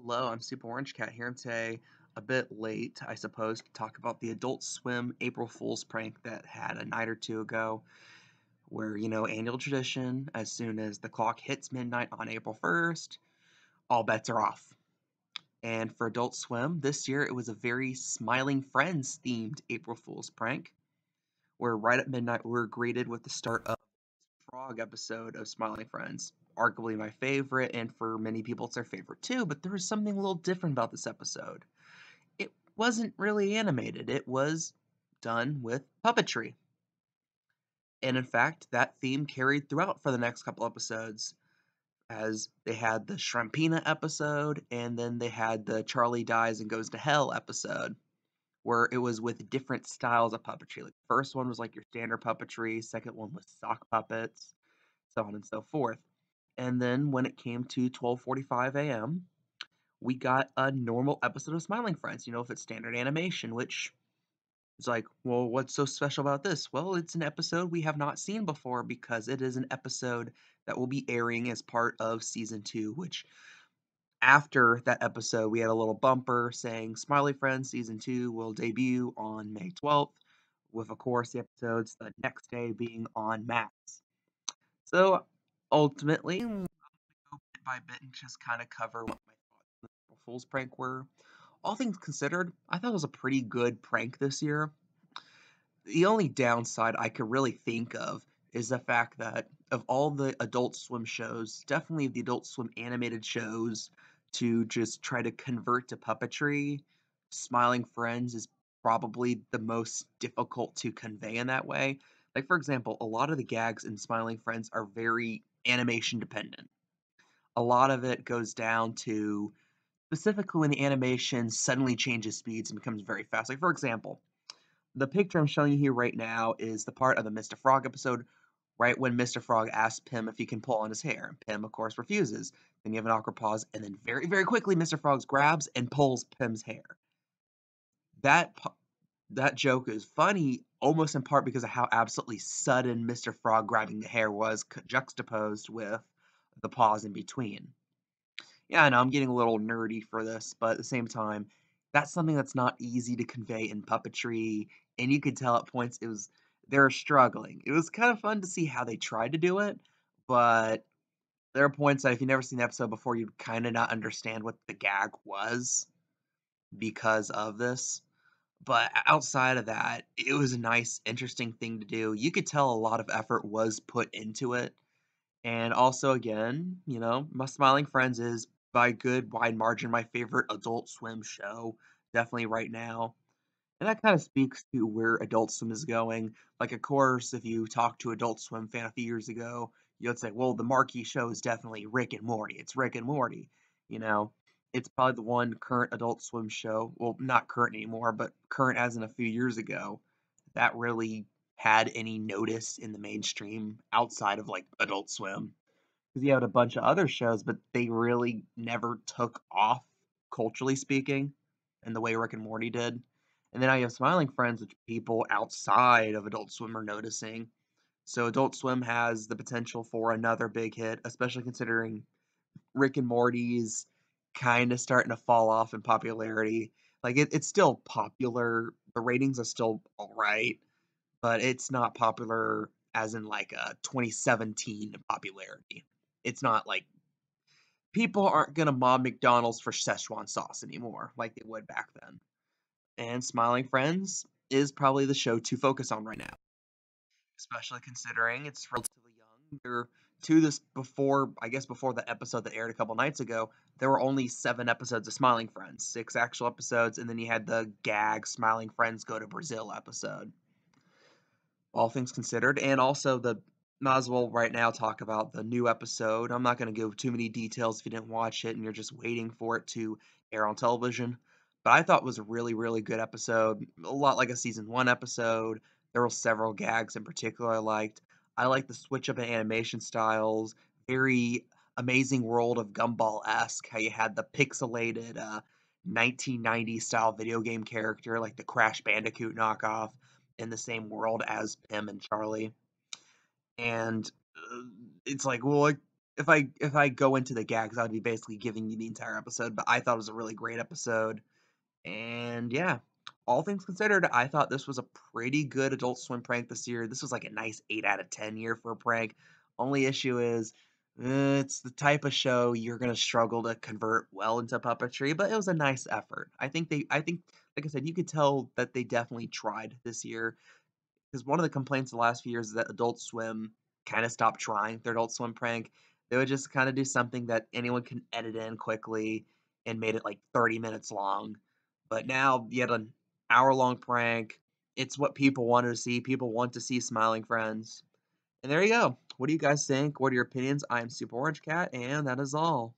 Hello, I'm Super Orange Cat here today, a bit late, I suppose, to talk about the Adult Swim April Fool's prank that had a night or two ago, where, annual tradition, as soon as the clock hits midnight on April 1st, all bets are off. And for Adult Swim, this year it was a very Smiling Friends themed April Fool's prank, where right at midnight we were greeted with the start of Frog episode of Smiling Friends. Arguably my favorite, and for many people it's their favorite too, but there was something a little different about this episode. It wasn't really animated, it was done with puppetry. And in fact, that theme carried throughout for the next couple episodes, as they had the Shrimpina episode, and then they had the Charlie Dies and Goes to Hell episode, where it was with different styles of puppetry. Like, the first one was like your standard puppetry, second one was sock puppets, so on and so forth. And then when it came to 12:45 a.m., we got a normal episode of Smiling Friends, if it's standard animation, which is like, well, what's so special about this? Well, it's an episode we have not seen before because it is an episode that will be airing as part of season 2, which after that episode, we had a little bumper saying Smiley Friends season 2 will debut on May 12th, with, of course, the episodes the next day being on Max. So ultimately, go bit by bit and just kind of cover what my thoughts on the April Fool's prank were. All things considered, I thought it was a pretty good prank this year. The only downside I could really think of is the fact that of all the Adult Swim shows, definitely the Adult Swim animated shows to just try to convert to puppetry, Smiling Friends is probably the most difficult to convey in that way. Like, for example, a lot of the gags in Smiling Friends are very animation dependent. A lot of it goes down to specifically when the animation suddenly changes speeds and becomes very fast. Like, for example, the picture I'm showing you here right now is the part of the Mr. Frog episode, right when Mr. Frog asks Pim if he can pull on his hair. Pim, of course, refuses. Then you have an awkward pause, and then very, very quickly, Mr. Frog grabs and pulls Pim's hair. That that joke is funny almost in part because of how absolutely sudden Mr. Frog grabbing the hair was juxtaposed with the pause in between. Yeah, I know I'm getting a little nerdy for this, but at the same time, that's something that's not easy to convey in puppetry, and you could tell at points they're struggling. It was kind of fun to see how they tried to do it, but there are points that if you've never seen the episode before, you'd kind of not understand what the gag was because of this. But outside of that, it was a nice, interesting thing to do. You could tell a lot of effort was put into it. And also, again, My Smiling Friends is by good wide margin my favorite Adult Swim show, definitely right now. And that kind of speaks to where Adult Swim is going. Like, of course, if you talk to Adult Swim fan a few years ago, you'd say, well, the marquee show is definitely Rick and Morty. It's Rick and Morty. You know, it's probably the one current Adult Swim show, well, not current anymore, but current as in a few years ago, that really had any notice in the mainstream outside of like Adult Swim. Because you had a bunch of other shows, but they really never took off, culturally speaking, in the way Rick and Morty did. And then now you have Smiling Friends, which people outside of Adult Swim are noticing. So Adult Swim has the potential for another big hit, especially considering Rick and Morty's kind of starting to fall off in popularity. Like, it's still popular. The ratings are still all right, but it's not popular as in like a 2017 popularity. It's not like people aren't gonna mob McDonald's for Szechuan sauce anymore like they would back then. And Smiling Friends is probably the show to focus on right now, especially considering it's relatively young. To this before, I guess before the episode that aired a couple nights ago, there were only 7 episodes of Smiling Friends, 6 actual episodes, and then you had the gag Smiling Friends Go to Brazil episode. All things considered, and also the might as well right now talk about the new episode. I'm not going to give too many details if you didn't watch it and you're just waiting for it to air on television. But I thought it was a really, really good episode. A lot like a season 1 episode. There were several gags in particular I liked. I like the switch up in animation styles. Very Amazing World of Gumball-esque. How you had the pixelated 1990s style video game character, like the Crash Bandicoot knockoff, in the same world as Pim and Charlie. And it's like, well, if I go into the gags, I would be basically giving you the entire episode, but I thought it was a really great episode. And yeah, all things considered, I thought this was a pretty good Adult Swim prank this year. This was like a nice 8 out of 10 year for a prank. Only issue is it's the type of show you're gonna struggle to convert well into puppetry, but it was a nice effort. I think, like I said, you could tell that they definitely tried this year. Because one of the complaints the last few years is that Adult Swim kind of stopped trying their Adult Swim prank. They would just kind of do something that anyone can edit in quickly and made it like 30 minutes long. But now you had an hour-long prank. It's what people wanted to see. People want to see smiling friends. And there you go. What do you guys think? What are your opinions? I am Super Orange Cat, and that is all.